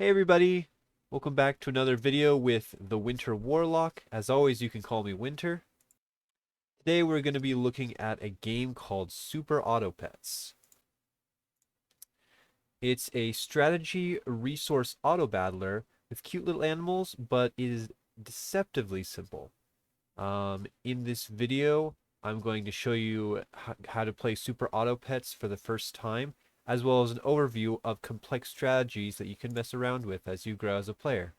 Hey everybody, welcome back to another video with the Winter Warlock. As always, you can call me Winter. Today we're going to be looking at a game called Super Auto Pets. It's a strategy resource auto battler with cute little animals, but it is deceptively simple. In this video, I'm going to show you how to play Super Auto Pets for the first time, as well as an overview of complex strategies that you can mess around with as you grow as a player.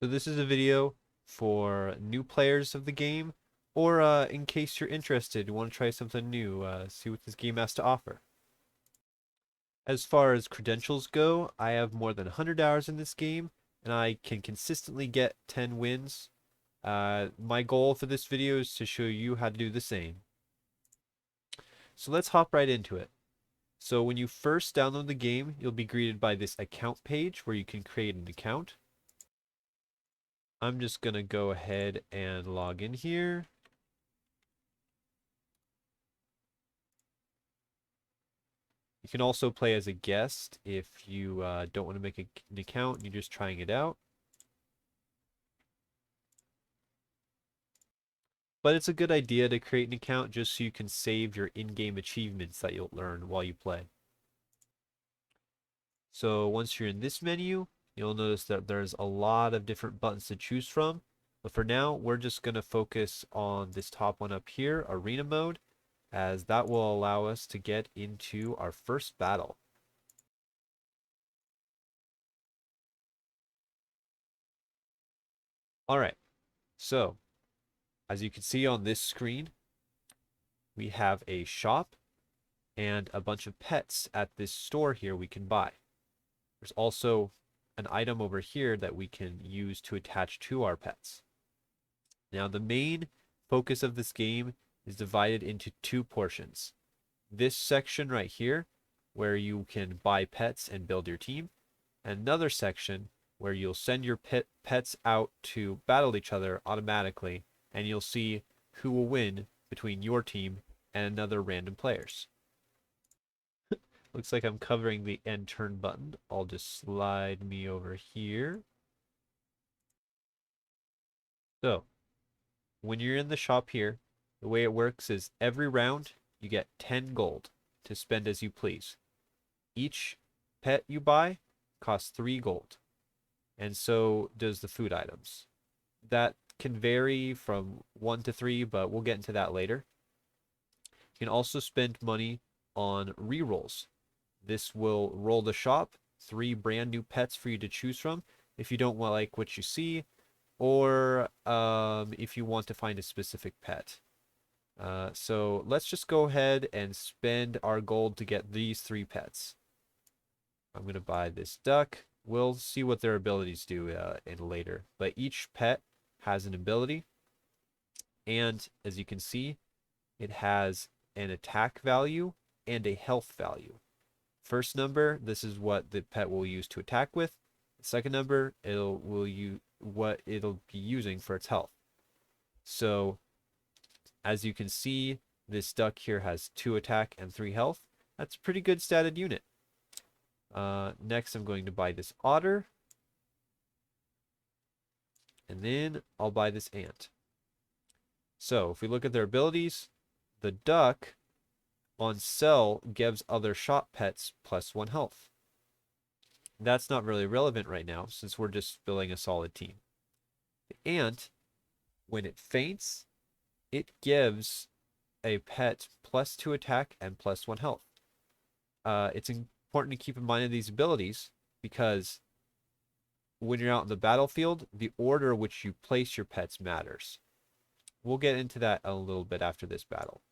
So this is a video for new players of the game, or in case you're interested, you want to try something new, see what this game has to offer. As far as credentials go, I have more than 100 hours in this game, and I can consistently get 10 wins. My goal for this video is to show you how to do the same. So let's hop right into it. So when you first download the game, you'll be greeted by this account page where you can create an account. I'm just going to go ahead and log in here. You can also play as a guest if you don't want to make an account and you're just trying it out. But it's a good idea to create an account just so you can save your in-game achievements that you'll learn while you play. So once you're in this menu, you'll notice that there's a lot of different buttons to choose from. But for now, we're just going to focus on this top one up here, Arena Mode, as that will allow us to get into our first battle. Alright, so as you can see on this screen, we have a shop and a bunch of pets at this store here we can buy. There's also an item over here that we can use to attach to our pets. Now, the main focus of this game is divided into two portions. This section right here, where you can buy pets and build your team, and another section where you'll send your pets out to battle each other automatically, and you'll see who will win between your team and another random players. Looks like I'm covering the end turn button. I'll just slide me over here. So, when you're in the shop here, the way it works is every round you get 10 gold to spend as you please. Each pet you buy costs 3 gold, and so does the food items. That can vary from 1 to 3, but we'll get into that later. You can also spend money on rerolls. This will roll the shop, 3 brand new pets for you to choose from if you don't like what you see, or if you want to find a specific pet. So let's just go ahead and spend our gold to get these 3 pets. I'm going to buy this duck. We'll see what their abilities do in later. But each pet has an ability. And as you can see, it has an attack value and a health value. First number, this is what the pet will use to attack with. Second number, what it'll be using for its health. So as you can see, this duck here has 2 attack and 3 health. That's a pretty good statted unit. Next, I'm going to buy this otter. And then I'll buy this ant. So if we look at their abilities, the duck on sell gives other shop pets +1 health. That's not really relevant right now since we're just building a solid team. The ant, when it faints, it gives a pet +2 attack and +1 health. It's important to keep in mind these abilities because when you're out in the battlefield, the order which you place your pets matters. We'll get into that a little bit after this battle.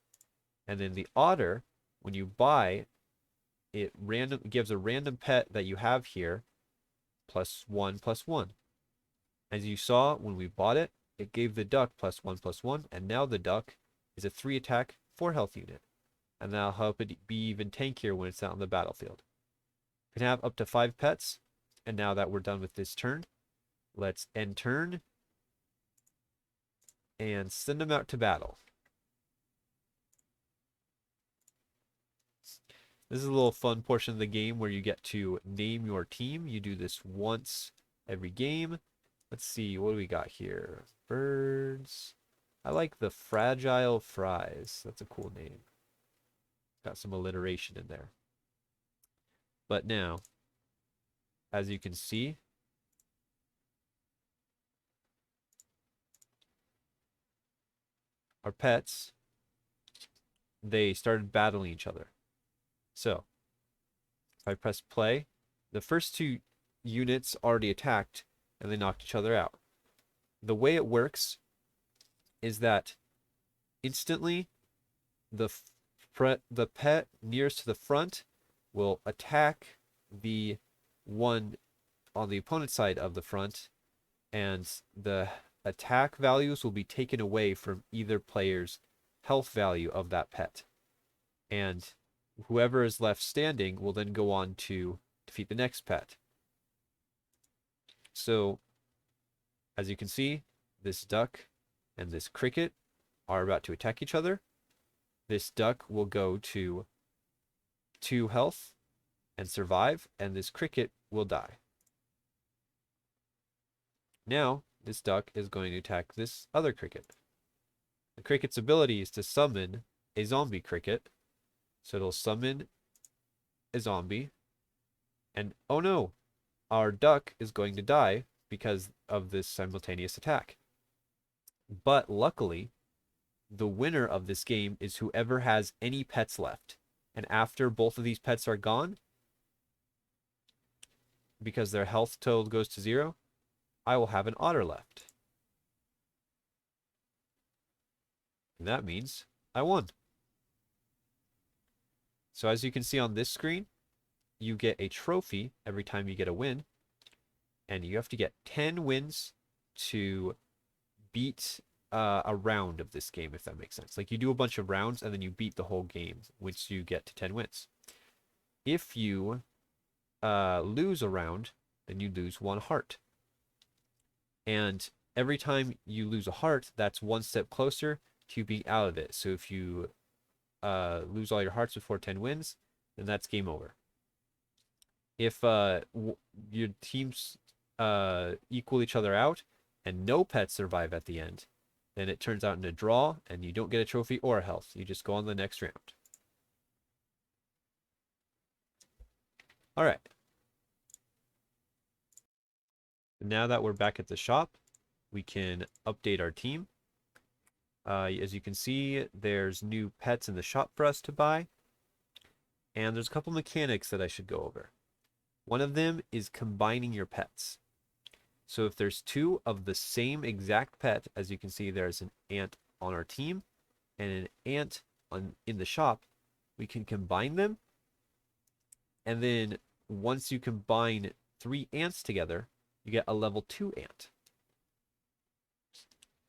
And then the otter, when you buy, it gives a random pet that you have here +1/+1. As you saw when we bought it, it gave the duck +1/+1, and now the duck is a 3 attack, 4 health unit. And that'll help it be even tankier when it's out on the battlefield. You can have up to 5 pets, and now that we're done with this turn, let's end turn and send them out to battle. This is a little fun portion of the game where you get to name your team. You do this once every game. Let's see, what do we got here? Birds. I like the Fragile Fries. That's a cool name. Got some alliteration in there. But now, as you can see, our pets, they started battling each other. So, if I press play, the first two units already attacked and they knocked each other out. The way it works is that instantly the pet nearest to the front will attack the one on the opponent's side of the front, and the attack values will be taken away from either player's health value of that pet. And whoever is left standing will then go on to defeat the next pet. So, as you can see, this duck and this cricket are about to attack each other. This duck will go to 2 health and survive, and this cricket will die. Now, this duck is going to attack this other cricket. The cricket's ability is to summon a zombie cricket. So it'll summon a zombie. And oh no, our duck is going to die because of this simultaneous attack. But luckily, the winner of this game is whoever has any pets left. And after both of these pets are gone, because their health total goes to 0, I will have an otter left. And that means I won. So as you can see on this screen, you get a trophy every time you get a win. And you have to get 10 wins to beat a round of this game, if that makes sense. Like you do a bunch of rounds and then you beat the whole game, which you get to 10 wins. If you lose a round, then you lose 1 heart. And every time you lose a heart, that's 1 step closer to being out of it. So if you lose all your hearts before 10 wins, then that's game over. If your teams equal each other out and no pets survive at the end, then it turns out in a draw and you don't get a trophy or a health. You just go on the next round. All right. Now that we're back at the shop, we can update our team. As you can see, there's new pets in the shop for us to buy. And there's a couple mechanics that I should go over. One of them is combining your pets. So if there's 2 of the same exact pet, as you can see, there's an ant on our team and an ant in the shop, we can combine them. And then once you combine 3 ants together, you get a level 2 ant.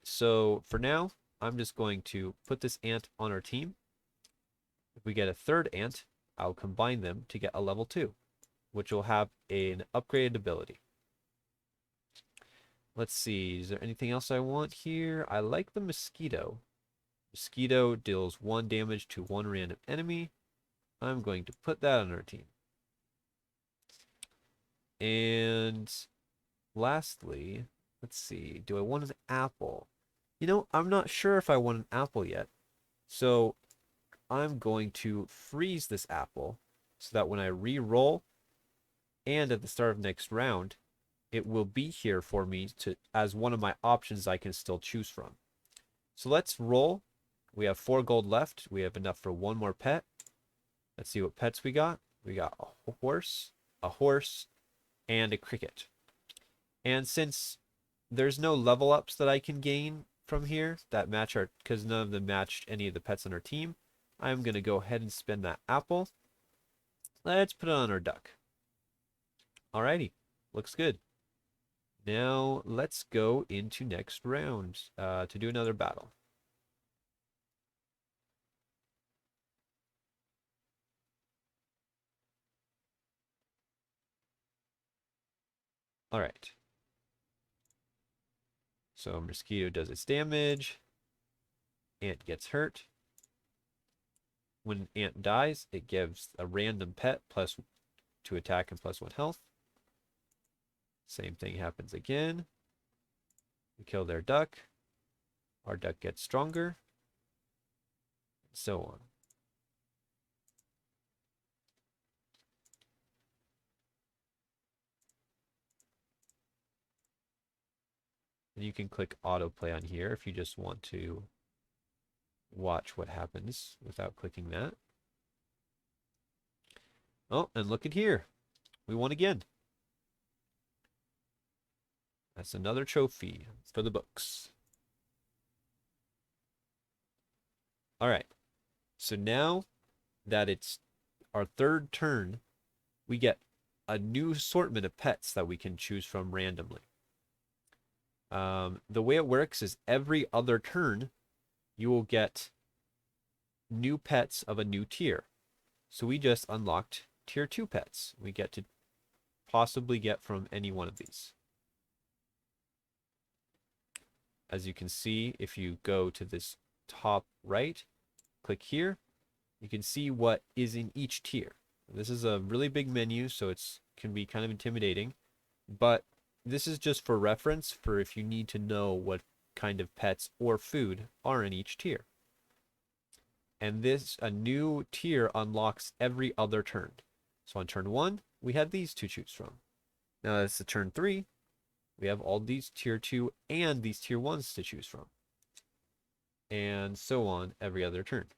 So for now, I'm just going to put this ant on our team. If we get a 3rd ant, I'll combine them to get a level 2, which will have an upgraded ability. Let's see, is there anything else I want here? I like the mosquito. Mosquito deals 1 damage to 1 random enemy. I'm going to put that on our team. And lastly, let's see, do I want an apple? You know, I'm not sure if I want an apple yet. So I'm going to freeze this apple so that when I re-roll and at the start of next round, it will be here for me as one of my options I can still choose from. So let's roll. We have 4 gold left. We have enough for 1 more pet. Let's see what pets we got. We got a horse, and a cricket. And since there's no level ups that I can gain from here that match our, because none of them matched any of the pets on our team, I'm going to go ahead and spend that apple. Let's put it on our duck. Alrighty, looks good. Now let's go into next round to do another battle. Alright. So mosquito does its damage. Ant gets hurt. when an ant dies, it gives a random pet +2 attack and +1 health. Same thing happens again. We kill their duck. Our duck gets stronger. And so on. And you can click autoplay on here if you just want to watch what happens without clicking that. Oh, and look at here. We won again. That's another trophy for the books. All right. So now that it's our third turn, we get a new assortment of pets that we can choose from randomly. The way it works is every other turn, you will get new pets of a new tier. So we just unlocked tier 2 pets. We get to possibly get from any one of these. As you can see, if you go to this top right, click here, you can see what is in each tier. This is a really big menu, so it can be kind of intimidating, but this is just for reference for if you need to know what kind of pets or food are in each tier. And a new tier unlocks every other turn. So on turn 1, we had these to choose from. Now it's the turn 3, we have all these tier 2 and these tier 1s to choose from. And so on every other turn.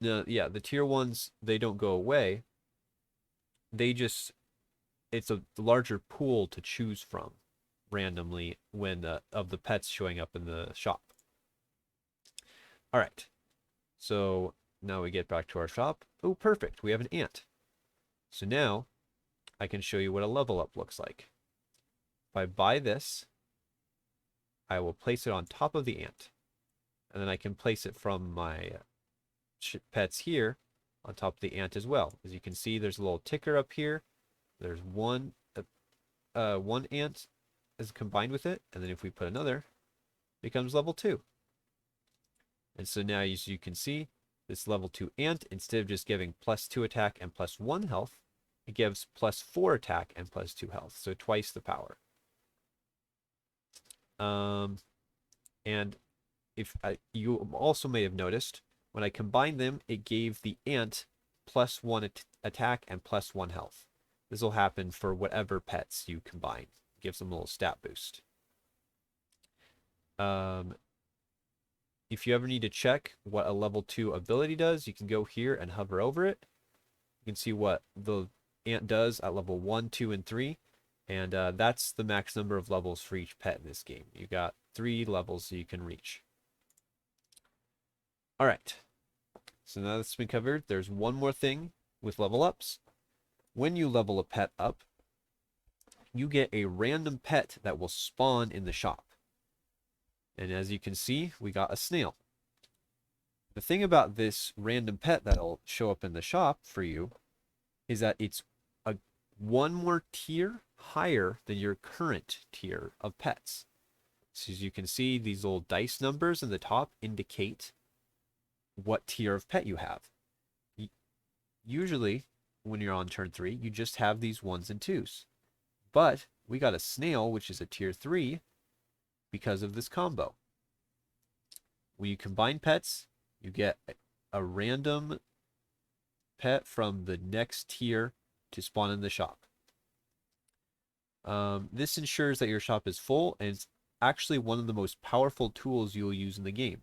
Now, yeah, the tier 1s, they don't go away. It's a larger pool to choose from randomly when of the pets showing up in the shop. All right. So now we get back to our shop. Oh, perfect. We have an ant. So now I can show you what a level up looks like. If I buy this, I will place it on top of the ant. And then I can place it from my pets here on top of the ant as well. As you can see, there's a little ticker up here. There's one ant is combined with it. And then if we put another, it becomes level 2. And so now, as you can see, this level 2 ant, instead of just giving +2 attack and +1 health, it gives +4 attack and +2 health. So twice the power. And if you also may have noticed, when I combined them, it gave the ant +1 attack and +1 health. This will happen for whatever pets you combine. It gives them a little stat boost. If you ever need to check what a level 2 ability does, you can go here and hover over it. You can see what the ant does at level 1, 2, and 3. And that's the max number of levels for each pet in this game. You got 3 levels you can reach. All right. So now that's been covered, there's one more thing with level ups. When you level a pet up, you get a random pet that will spawn in the shop. And as you can see, we got a snail. The thing about this random pet that'll show up in the shop for you is that it's one more tier higher than your current tier of pets. So as you can see, these little dice numbers in the top indicate what tier of pet you have. Usually, when you're on turn 3, you just have these 1s and 2s. But we got a snail, which is a tier 3, because of this combo. When you combine pets, you get a random pet from the next tier to spawn in the shop. This ensures that your shop is full, and it's actually one of the most powerful tools you'll use in the game.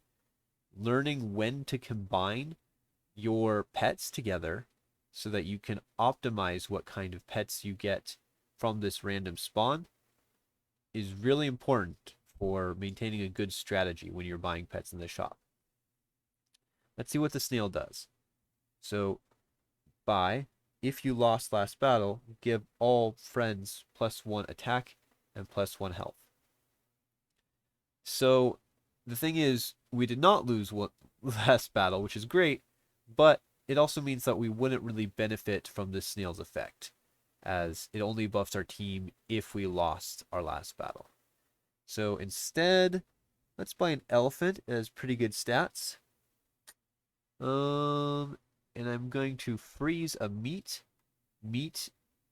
Learning when to combine your pets together so that you can optimize what kind of pets you get from this random spawn is really important for maintaining a good strategy when you're buying pets in the shop. Let's see what the snail does. So, if you lost last battle, give all friends +1 attack and +1 health. So, the thing is, we did not lose last battle, which is great, but it also means that we wouldn't really benefit from this snail's effect, as it only buffs our team if we lost our last battle. So instead, let's buy an elephant. It has pretty good stats. And I'm going to freeze a meat. Meat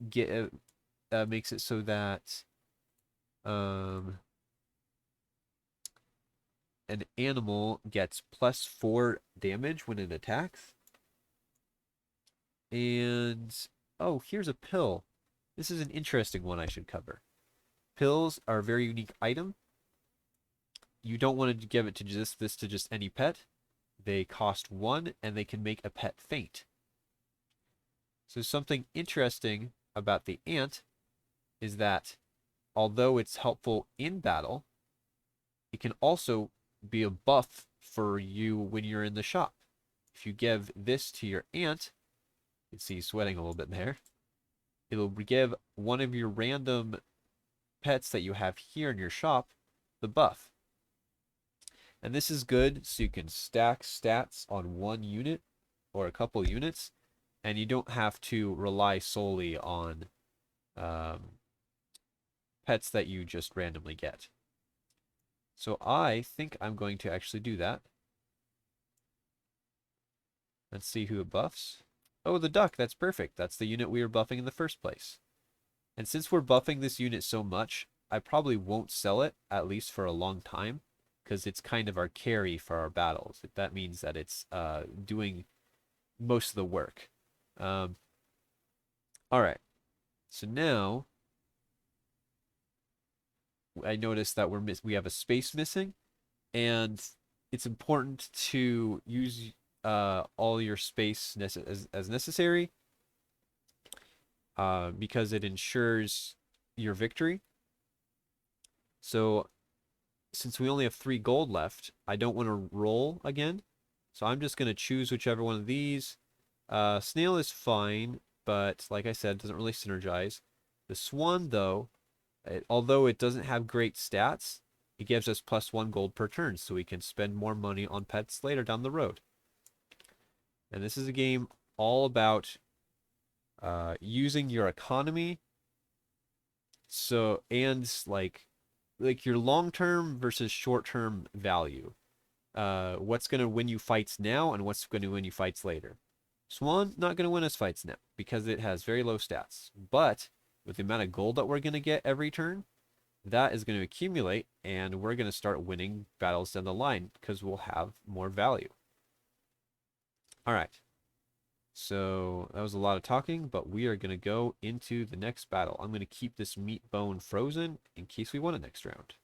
get makes it so that um an animal gets +4 damage when it attacks. And oh, here's a pill. This is an interesting one I should cover. Pills are a very unique item. You don't want to give it to just any pet. They cost 1 and they can make a pet faint. So something interesting about the ant is that although it's helpful in battle, it can also be a buff for you when you're in the shop. If you give this to your ant, you can see he's sweating a little bit there. It'll give one of your random pets that you have here in your shop the buff. And this is good so you can stack stats on one unit or a couple units, and you don't have to rely solely on pets that you just randomly get. So I think I'm going to actually do that. Let's see who it buffs. Oh, the duck. That's perfect. That's the unit we were buffing in the first place. And since we're buffing this unit so much, I probably won't sell it, at least for a long time, because it's kind of our carry for our battles. That means that it's doing most of the work. All right. So now I noticed that we have a space missing, and it's important to use all your space as necessary because it ensures your victory. So since we only have 3 gold left, I don't want to roll again. So I'm just going to choose whichever one of these. Snail is fine, but like I said, it doesn't really synergize. The swan, though, although it doesn't have great stats, it gives us +1 gold per turn, so we can spend more money on pets later down the road. And this is a game all about using your economy. So, and like your long-term versus short-term value. What's going to win you fights now and what's going to win you fights later. Swan, not going to win us fights now because it has very low stats. But with the amount of gold that we're going to get every turn, that is going to accumulate and we're going to start winning battles down the line because we'll have more value. All right. So that was a lot of talking, but we are going to go into the next battle. I'm going to keep this meat bone frozen in case we win a next round.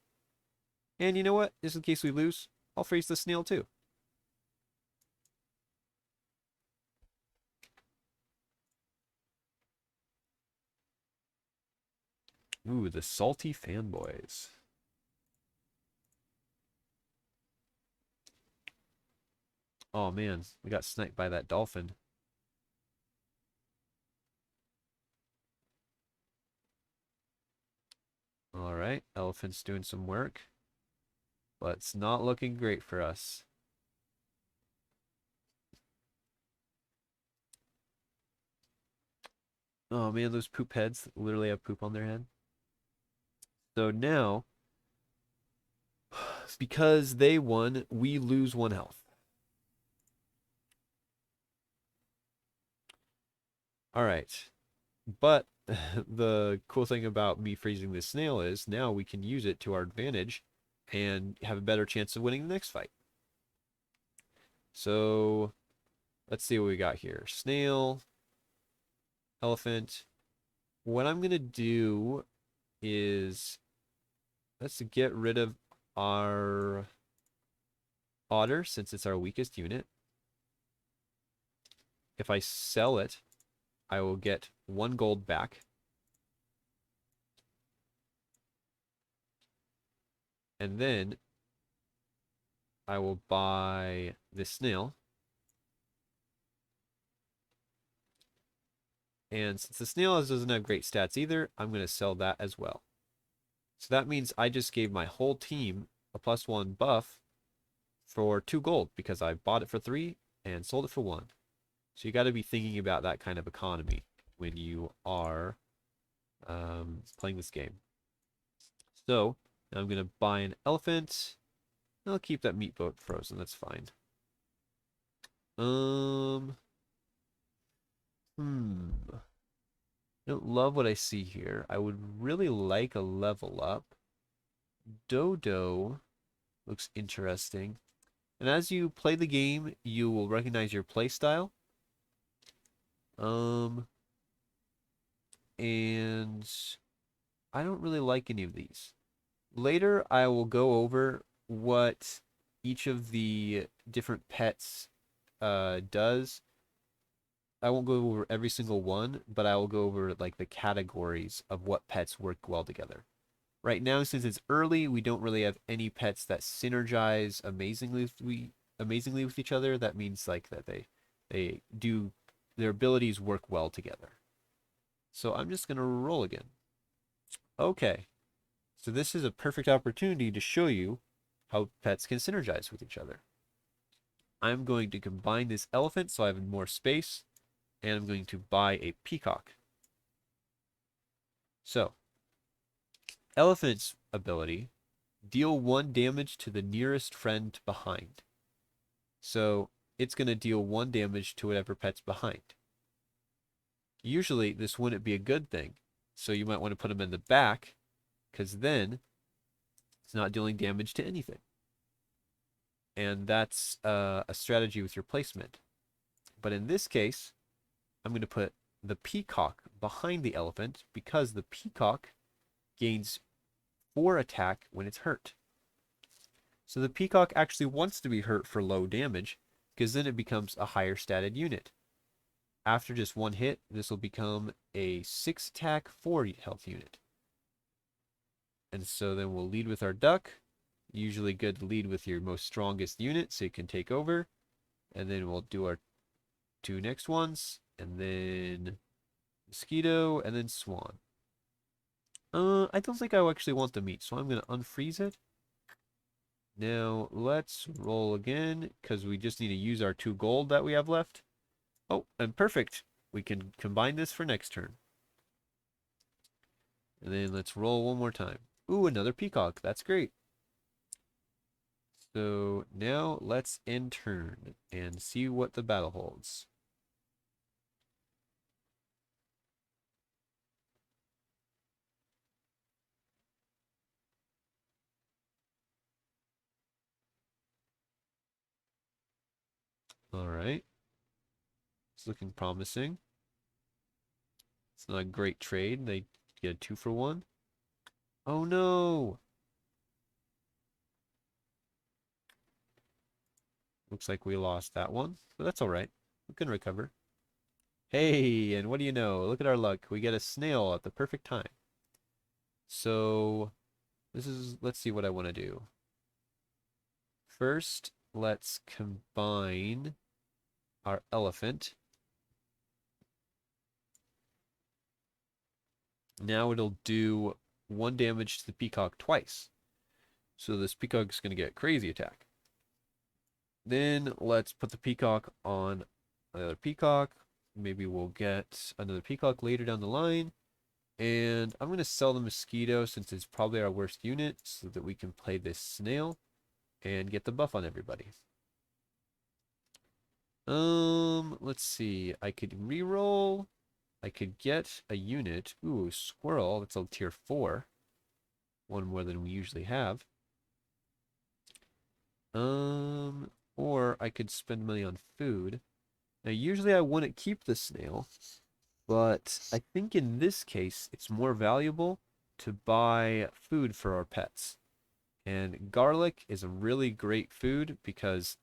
And you know what? Just in case we lose, I'll freeze the snail too. Ooh, the salty fanboys. Oh man, we got sniped by that dolphin. All right, elephant's doing some work, but it's not looking great for us. Oh man, those poop heads literally have poop on their head. So now, because they won, we lose 1 health. All right. But the cool thing about me freezing this snail is now we can use it to our advantage and have a better chance of winning the next fight. So let's see what we got here. Snail, elephant. What I'm going to do is let's get rid of our otter since it's our weakest unit. If I sell it, I will get 1 gold back. And then I will buy this snail. And since the snail doesn't have great stats either, I'm going to sell that as well. So that means I just gave my whole team a +1 buff for 2 gold because I bought it for 3 and sold it for 1. So you got to be thinking about that kind of economy when you are playing this game. So I'm going to buy an elephant. I'll keep that meat boat frozen. That's fine. Um, I don't love what I see here. I would really like a level up. Dodo looks interesting. And as you play the game, you will recognize your play style. Um, and I don't really like any of these. Later, I will go over what each of the different pets does. I won't go over every single one, but I will go over like the categories of what pets work well together. Right now, since it's early, we don't really have any pets that synergize amazingly with each other. That means like that they do their abilities work well together. So I'm just gonna roll again. Okay, so this is a perfect opportunity to show you how pets can synergize with each other. I'm going to combine this elephant so I have more space, and I'm going to buy a peacock. So, elephant's ability, deal 1 damage to the nearest friend behind. So, it's going to deal 1 damage to whatever pet's behind. Usually, this wouldn't be a good thing, so you might want to put them in the back, because then it's not dealing damage to anything. And that's a strategy with your placement. But in this case, I'm going to put the peacock behind the elephant because the peacock gains 4 attack when it's hurt. So the peacock actually wants to be hurt for low damage because then it becomes a higher statted unit. After just 1 hit, this will become a 6 attack, 4 health unit. And so then we'll lead with our duck. Usually good to lead with your most strongest unit so you can take over. And then we'll do our 2 next ones. And then mosquito, and then swan. I don't think I actually want the meat, so I'm going to unfreeze it. Now, let's roll again, because we just need to use our 2 gold that we have left. Oh, and perfect. We can combine this for next turn. And then let's roll one more time. Ooh, another peacock. That's great. So now let's end turn and see what the battle holds. All right. It's looking promising. It's not a great trade. They get a 2 for 1. Oh no! Looks like we lost that one, but that's all right. We can recover. Hey, and what do you know? Look at our luck. We get a snail at the perfect time. So, let's see what I want to do. First, let's combine our elephant. Now it'll do 1 damage to the peacock twice. So this peacock is going to get crazy attack. Then let's put the peacock on another peacock. Maybe we'll get another peacock later down the line. And I'm going to sell the mosquito since it's probably our worst unit so that we can play this snail and get the buff on everybody. Let's see. I could reroll. I could get a unit. Ooh, squirrel. That's a tier 4. 1 more than we usually have. Or I could spend money on food. Now, usually I wouldn't keep the snail, but I think in this case, it's more valuable to buy food for our pets. And garlic is a really great food because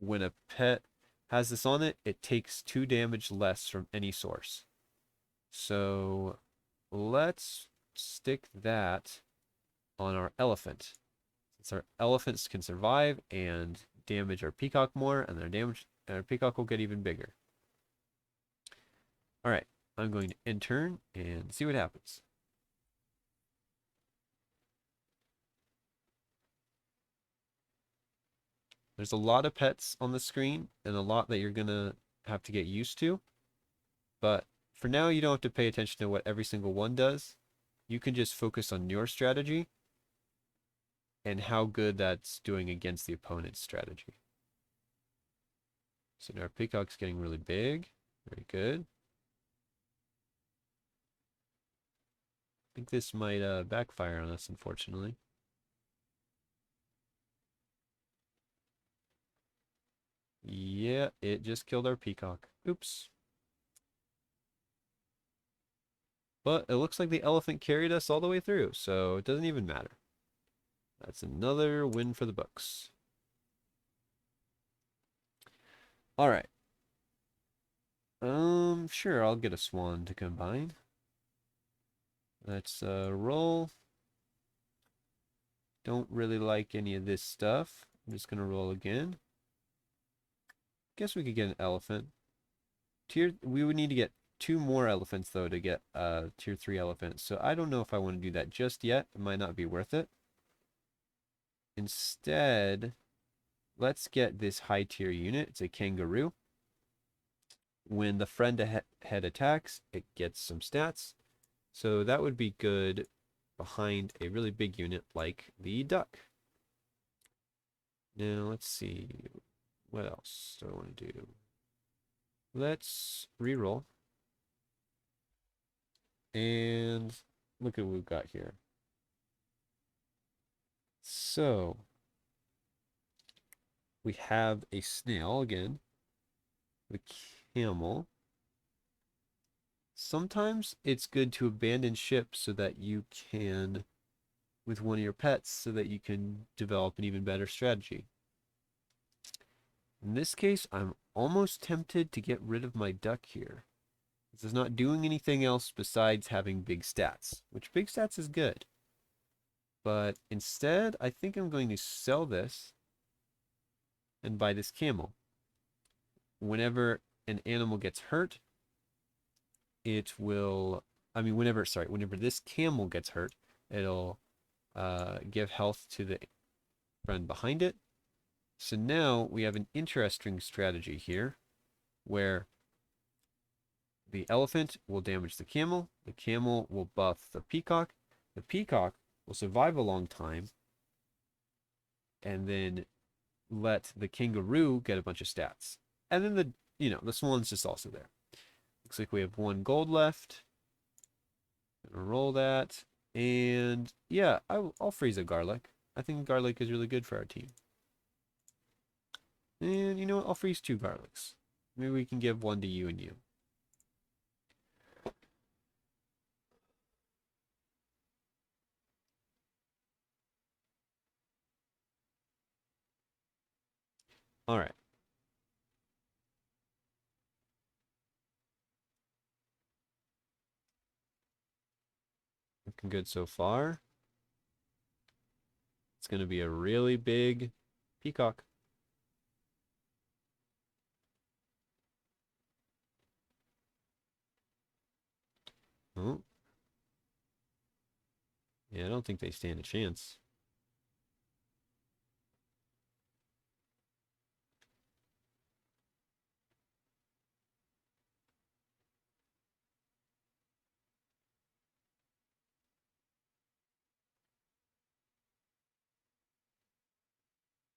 when a pet has this on it, it takes 2 damage less from any source. So let's stick that on our elephant. Since our elephants can survive and damage our peacock more, and our peacock will get even bigger. All right, I'm going to end turn and see what happens. There's a lot of pets on the screen and a lot that you're going to have to get used to. But for now, you don't have to pay attention to what every single one does. You can just focus on your strategy and how good that's doing against the opponent's strategy. So now our peacock's getting really big. Very good. I think this might backfire on us, unfortunately. Yeah, it just killed our peacock. Oops. But it looks like the elephant carried us all the way through, so it doesn't even matter. That's another win for the books. All right. Sure, I'll get a swan to combine. Let's roll. Don't really like any of this stuff. I'm just gonna roll again. Guess we could get an elephant. We would need to get 2 more elephants though to get tier 3 elephants. So I don't know if I want to do that just yet. It might not be worth it. Instead, let's get this high tier unit. It's a kangaroo. When the friend ahead attacks, it gets some stats. So that would be good behind a really big unit like the duck. Now let's see. What else do I want to do? Let's reroll. And look at what we've got here. So we have a snail again, the camel. Sometimes it's good to abandon ship so that you can, with one of your pets, so that you can develop an even better strategy. In this case, I'm almost tempted to get rid of my duck here. This is not doing anything else besides having big stats, which big stats is good. But instead, I think I'm going to sell this and buy this camel. Whenever an animal gets hurt, it will, whenever this camel gets hurt, it'll give health to the friend behind it. So now we have an interesting strategy here where the elephant will damage the camel will buff the peacock will survive a long time, and then let the kangaroo get a bunch of stats. And then the swan's just also there. Looks like we have 1 gold left. Gonna roll that. And yeah, I'll freeze a garlic. I think garlic is really good for our team. And you know what? I'll freeze 2 garlics. Maybe we can give 1 to you and you. All right. Looking good so far. It's going to be a really big peacock. Oh. Yeah, I don't think they stand a chance.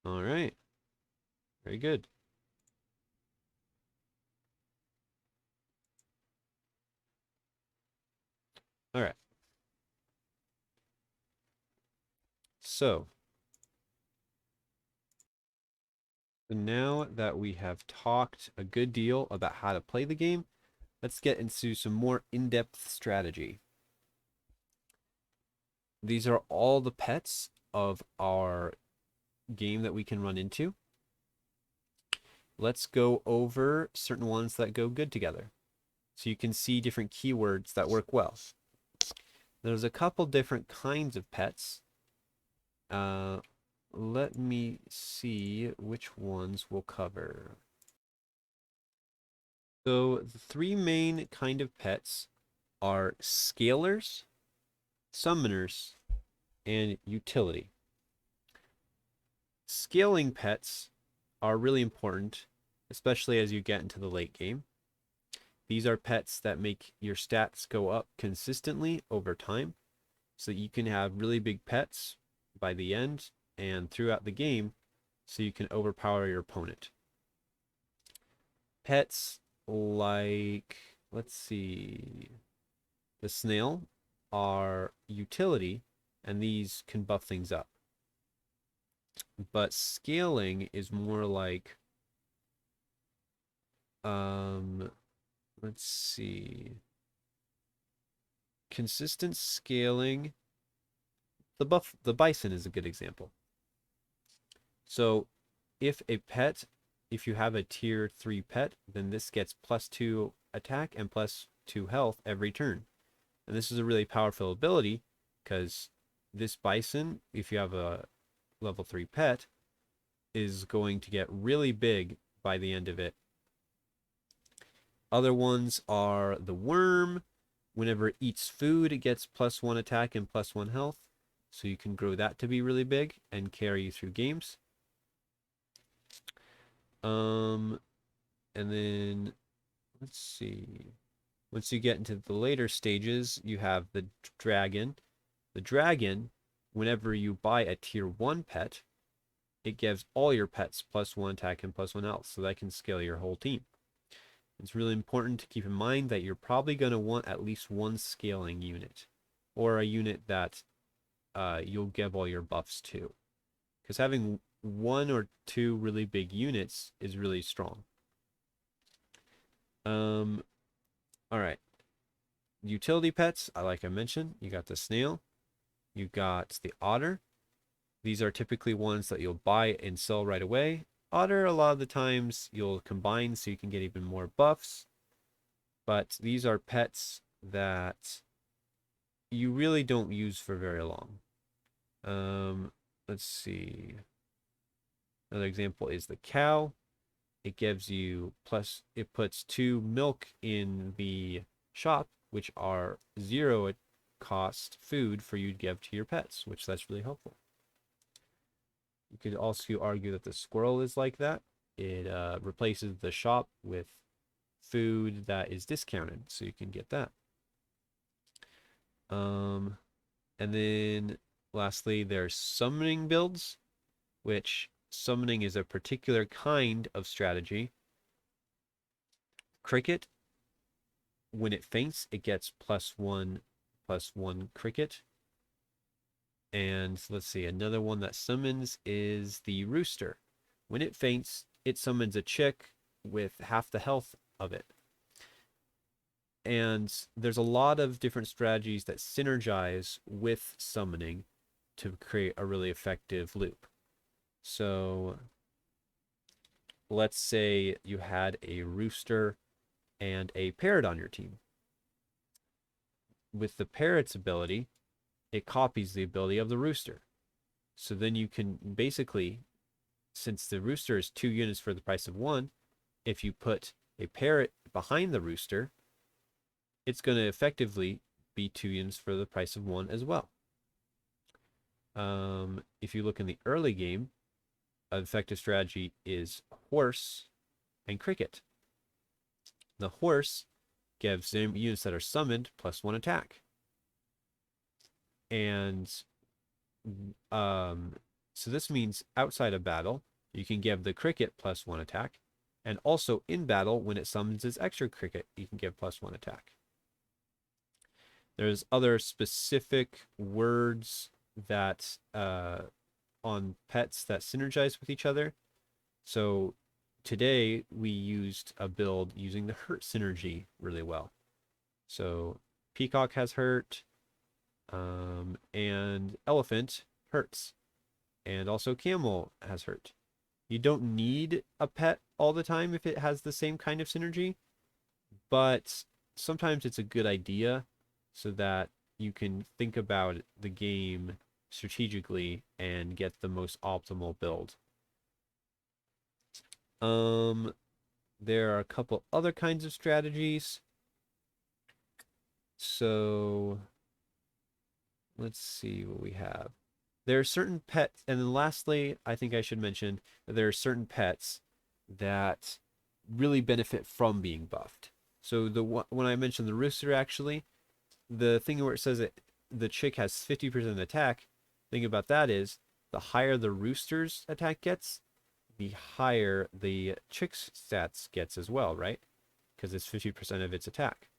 All right. Very good. All right. So now that we have talked a good deal about how to play the game, let's get into some more in-depth strategy. These are all the pets of our game that we can run into. Let's go over certain ones that go good together, so you can see different keywords that work well. There's a couple different kinds of pets. Let me see which ones we'll cover. So the 3 main kind of pets are scalers, summoners, and utility. Scaling pets are really important, especially as you get into the late game. These are pets that make your stats go up consistently over time, so that you can have really big pets by the end and throughout the game, so you can overpower your opponent. Pets like, let's see, the snail are utility, and these can buff things up. But scaling is more like, let's see, consistent scaling. The bison is a good example. So if if you have a tier 3 pet, then this gets +2 attack and +2 health every turn. And this is a really powerful ability because this bison, if you have a level 3 pet, is going to get really big by the end of it. Other ones are the worm. Whenever it eats food, it gets +1 attack and +1 health. So you can grow that to be really big and carry you through games. And then let's see. Once you get into the later stages, you have the dragon. The dragon, whenever you buy a tier 1 pet, it gives all your pets +1 attack and +1 health, so that can scale your whole team. It's really important to keep in mind that you're probably going to want at least one scaling unit, or a unit that you'll give all your buffs to. Because having one or two really big units is really strong. All right. Utility pets, like I mentioned, you got the snail, you got the otter. These are typically ones that you'll buy and sell right away. Otter, a lot of the times you'll combine so you can get even more buffs. But these are pets that you really don't use for very long. Let's see. Another example is the cow. It gives you it puts 2 milk in the shop, which are 0 cost food for you to give to your pets, which that's really helpful. You could also argue that the squirrel is like that. It replaces the shop with food that is discounted, so you can get that. And then lastly, there's summoning builds, which summoning is a particular kind of strategy. Cricket, when it faints, it gets +1 cricket. And let's see, another one that summons is the rooster. When it faints, it summons a chick with half the health of it. And there's a lot of different strategies that synergize with summoning to create a really effective loop. So let's say you had a rooster and a parrot on your team. With the parrot's ability, it copies the ability of the rooster. So then you can basically, since the rooster is 2 units for the price of 1, if you put a parrot behind the rooster, it's going to effectively be 2 units for the price of 1 as well. If you look in the early game, an effective strategy is horse and cricket. The horse gives units that are summoned +1 attack. And so this means outside of battle, you can give the cricket +1 attack. And also in battle, when it summons its extra cricket, you can give +1 attack. There's other specific words that on pets that synergize with each other. So today we used a build using the hurt synergy really well. So peacock has hurt, and elephant hurts, and also camel has hurt. You don't need a pet all the time if it has the same kind of synergy, but sometimes it's a good idea so that you can think about the game strategically and get the most optimal build. There are a couple other kinds of strategies. So let's see what we have. There are certain pets, and then lastly, I think I should mention that there are certain pets that really benefit from being buffed. So when I mentioned the rooster, actually, the thing where it says that the chick has 50% attack, thing about that is the higher the rooster's attack gets, the higher the chick's stats gets as well, right? Because it's 50% of its attack.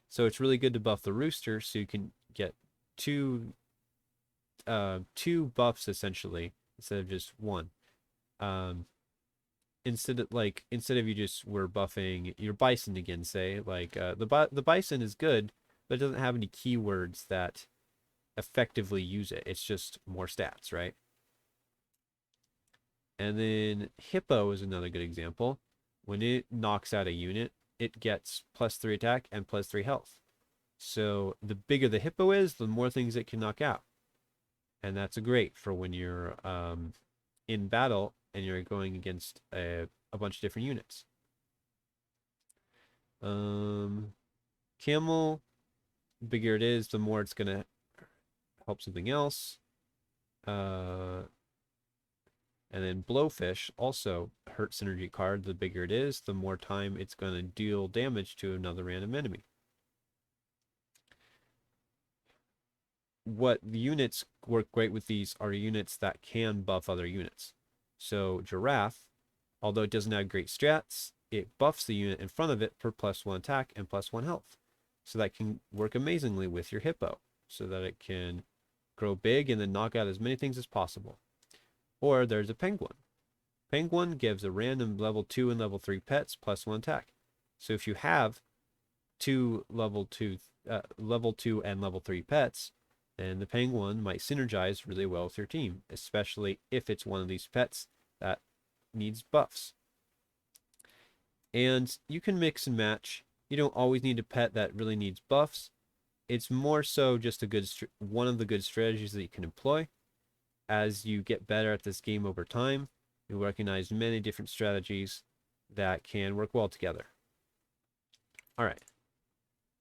So it's really good to buff the rooster so you can get two buffs essentially instead of just one. Instead of you just were buffing your bison again, say like the bison is good, but it doesn't have any keywords that effectively use it. It's just more stats, right? And then hippo is another good example. When it knocks out a unit, it gets +3 attack and +3 health. So the bigger the hippo is, the more things it can knock out. And that's great for when you're in battle and you're going against a bunch of different units. Camel, bigger it is, the more it's going to help something else. And then Blowfish, also hurt synergy card. The bigger it is, the more time it's going to deal damage to another random enemy. What the units work great with these are units that can buff other units. So Giraffe, although it doesn't have great strats, it buffs the unit in front of it for +1 attack and +1 health. So that can work amazingly with your Hippo, so that it can grow big and then knock out as many things as possible. Or there's a Penguin. Penguin gives a random level 2 and level 3 pets +1 attack. So if you have two level 2 and level 3 pets, then the Penguin might synergize really well with your team, especially if it's one of these pets that needs buffs. And you can mix and match. You don't always need a pet that really needs buffs. It's more so just one of the good strategies that you can employ. As you get better at this game over time, you'll recognize many different strategies that can work well together. All right,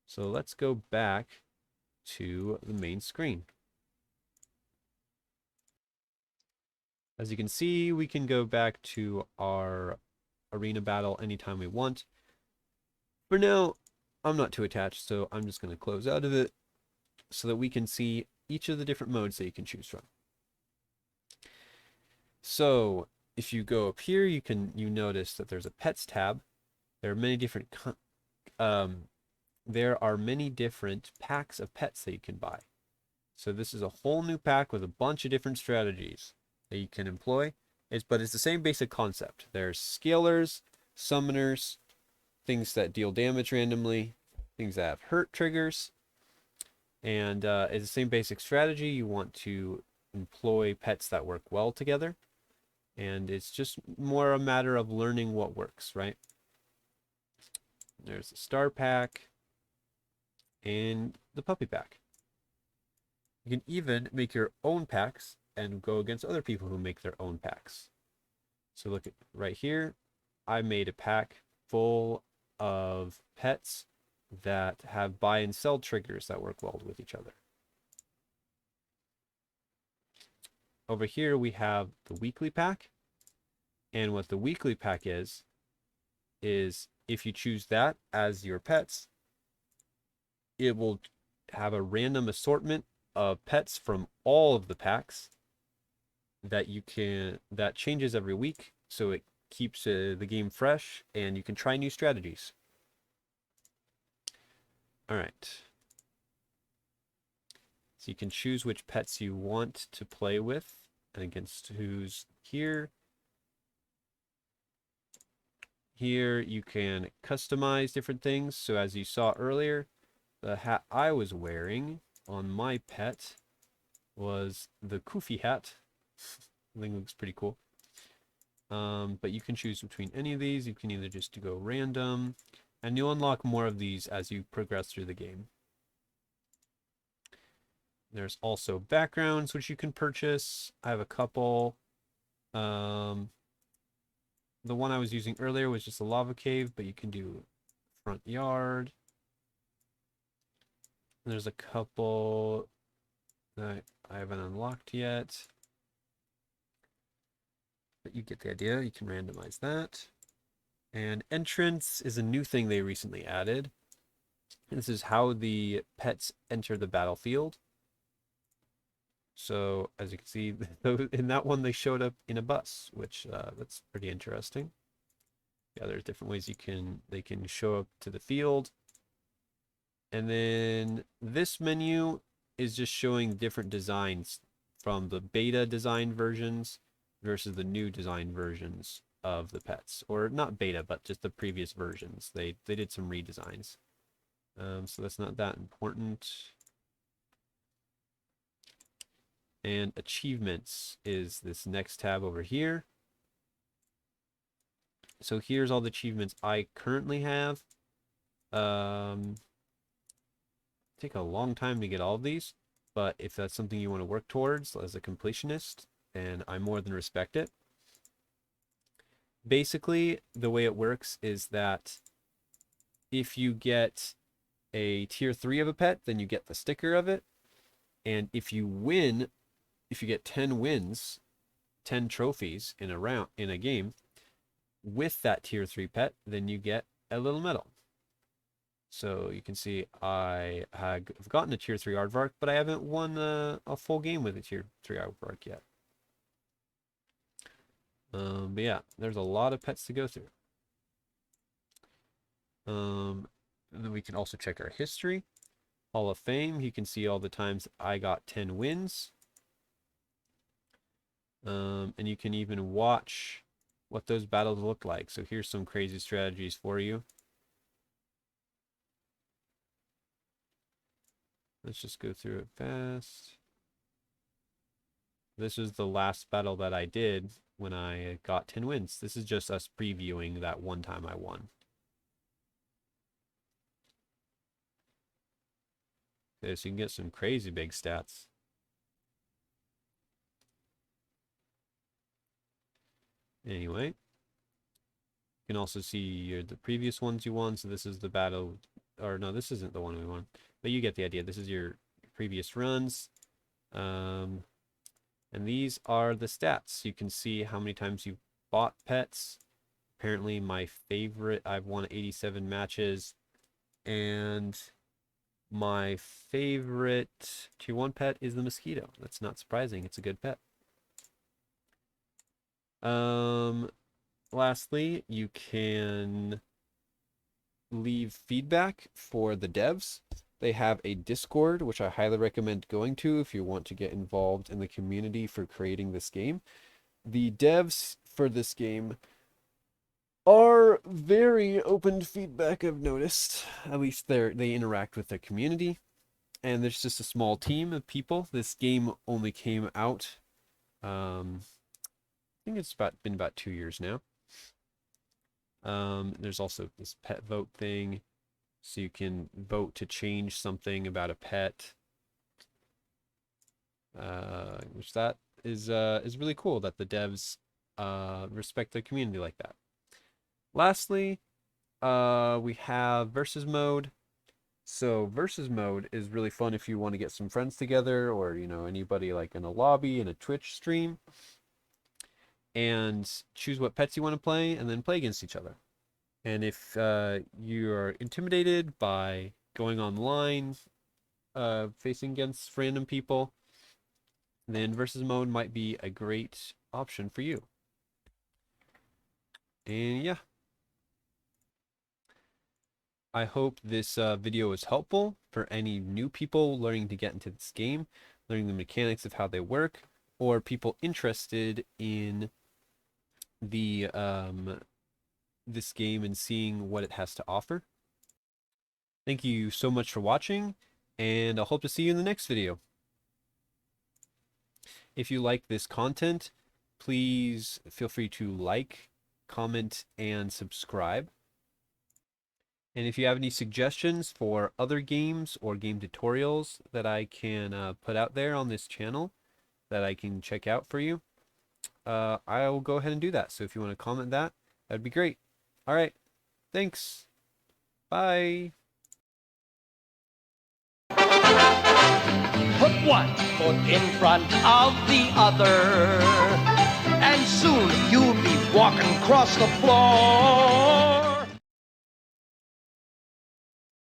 so let's go back to the main screen. As you can see, we can go back to our arena battle anytime we want. For now, I'm not too attached, so I'm just going to close out of it so that we can see each of the different modes that you can choose from. So if you go up here, you notice that there's a pets tab. There are many different packs of pets that you can buy. So this is a whole new pack with a bunch of different strategies that you can employ. But it's the same basic concept. There's scalers, summoners, things that deal damage randomly, things that have hurt triggers, and it's the same basic strategy. You want to employ pets that work well together, and it's just more a matter of learning what works, right? There's the star pack and the puppy pack. You can even make your own packs and go against other people who make their own packs. So look at right here, I made a pack full of pets that have buy and sell triggers that work well with each other. Over here we have the weekly pack, and what the weekly pack is if you choose that as your pets, it will have a random assortment of pets from all of the packs that changes every week, so it keeps the game fresh and you can try new strategies. All right. So you can choose which pets you want to play with and against who's here. Here you can customize different things. So as you saw earlier, the hat I was wearing on my pet was the Koofy hat. I think it looks pretty cool. But you can choose between any of these. You can either just go random, and you'll unlock more of these as you progress through the game. There's also backgrounds, which you can purchase. I have a couple. The one I was using earlier was just a lava cave, but you can do front yard. And there's a couple that I haven't unlocked yet. But you get the idea. You can randomize that. And entrance is a new thing they recently added. This is how the pets enter the battlefield. So as you can see, in that one they showed up in a bus, which that's pretty interesting. Yeah, there's different ways they can show up to the field. And then this menu is just showing different designs from the beta design versions versus the new design versions of the pets, or not beta, but just the previous versions. They did some redesigns. So that's not that important. And achievements is this next tab over here. So here's all the achievements I currently have. Take a long time to get all of these, but if that's something you want to work towards as a completionist, then I more than respect it. Basically, the way it works is that if you get a tier 3 of a pet, then you get the sticker of it. And if you win, if you get 10 wins, 10 trophies in a game with that tier 3 pet, then you get a little medal. So you can see I have gotten a tier 3 aardvark, but I haven't won a full game with a tier 3 aardvark yet. But yeah, there's a lot of pets to go through. And then we can also check our history. Hall of Fame, you can see all the times I got 10 wins. And you can even watch what those battles look like. So here's some crazy strategies for you. Let's just go through it fast. This is the last battle that I did when I got 10 wins. This is just us previewing that one time I won. Okay, so you can get some crazy big stats. Anyway, you can also see the previous ones you won. So this is the battle, or no, this isn't the one we won, but you get the idea. This is your previous runs. And these are the stats. You can see how many times you've bought pets. Apparently my favorite, I've won 87 matches, and my favorite tier 1 pet is the mosquito. That's not surprising. It's a good pet. Lastly, you can leave feedback for the devs. They have a Discord, which I highly recommend going to if you want to get involved in the community for creating this game. The devs for this game are very open to feedback, I've noticed. At least they interact with their community. And there's just a small team of people. This game only came out, I think it's been about 2 years now. There's also this pet vote thing. So you can vote to change something about a pet. Which that is really cool that the devs respect their community like that. Lastly, we have versus mode. So versus mode is really fun if you want to get some friends together, or anybody like in a lobby in a Twitch stream, and choose what pets you want to play and then play against each other. And if you are intimidated by going online, facing against random people, then versus mode might be a great option for you. And yeah, I hope this video was helpful for any new people learning to get into this game, learning the mechanics of how they work, or people interested in the this game and seeing what it has to offer. Thank you so much for watching, and I hope to see you in the next video. If you like this content, please feel free to like, comment, and subscribe. And if you have any suggestions for other games or game tutorials that I can put out there on this channel that I can check out for you, I will go ahead and do that. So if you want to comment that, that'd be great. All right. Thanks. Bye. Put one foot in front of the other, and soon you'll be walking across the floor.